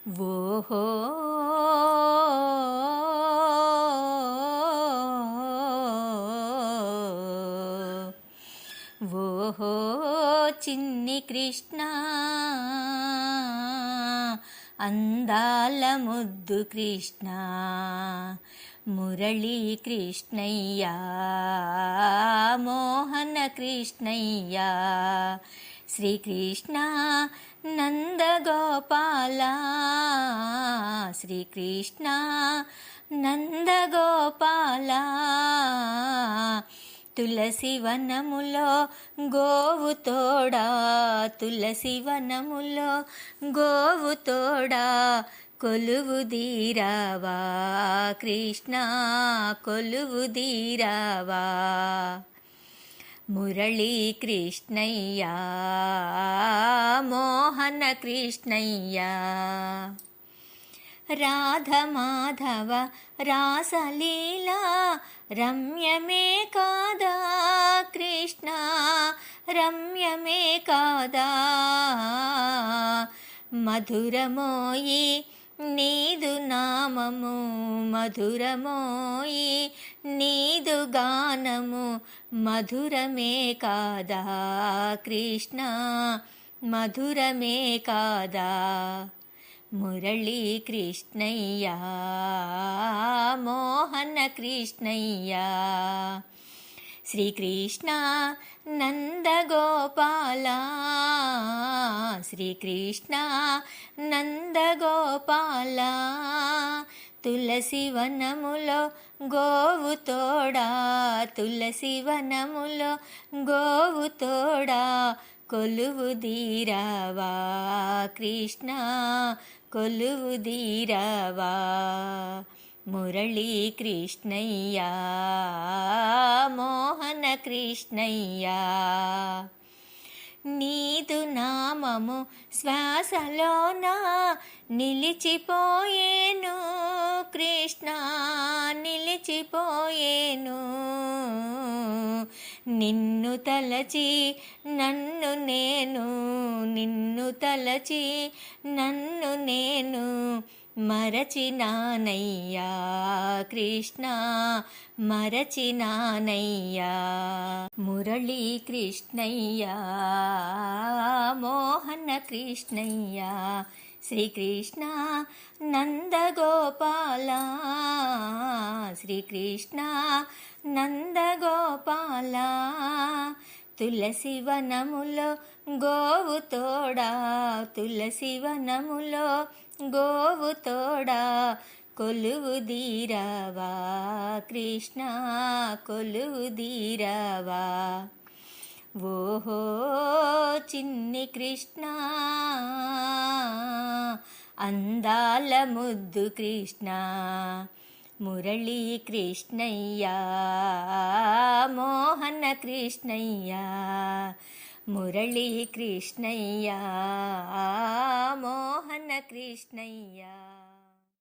ఓహో ఓహో చిన్ని కృష్ణ అందాల ముద్దు కృష్ణ మురళీ కృష్ణయ్య మోహన కృష్ణయ్య శ్రీకృష్ణ నందగోపాల శ్రీకృష్ణ నందగోపాల తులసి వనములో గోవు తోడా తులసి వనములో గోవు తోడా కొలువు దీరావా కృష్ణ కొలువు దీరావా మురళీ కృష్ణయ్య మోహన కృష్ణయ్య రాధమాధవ రాసలీలా రమ్యమే కాదా కృష్ణ రమ్యమే కాదా మధురమోయి నీదు నామము మధురమోయి నీదు గానము మధురమే కాదా కృష్ణ మధురమే కాదా మురళీ కృష్ణయ్య మోహన కృష్ణయ్య శ్రీకృష్ణ నందగోపాల శ్రీకృష్ణ నందగోపాల తులసి వనములో గోవు తోడా తులసి వనములో గోవు తోడా కొలువు దీరావా కృష్ణ కొలువు దీరావా మురళీ కృష్ణయ్య మోహన కృష్ణయ్య నీదు నామము శ్వాసలోన నిలిచిపోయేను కృష్ణ నిలిచిపోయేను నిన్ను తలచి నన్ను నేను నిన్ను తలచి నన్ను నేను మరచినానయ్యా కృష్ణ మరచినానయ్యా మురళీ కృష్ణయ్య మోహన కృష్ణయ్య శ్రీకృష్ణ నందగోపాల శ్రీకృష్ణ నందగోపాల తులసి వనములో గోవు తోడా తులసి వనములో గోవు తోడా కొలువు దీరావా కృష్ణ కొలువు దీరావా ఓహో చిన్ని కృష్ణ అందాల ముద్దు కృష్ణ మురళీ కృష్ణయ్య మోహన కృష్ణయ్య మురళీ కృష్ణయ్య మోహన కృష్ణయ్య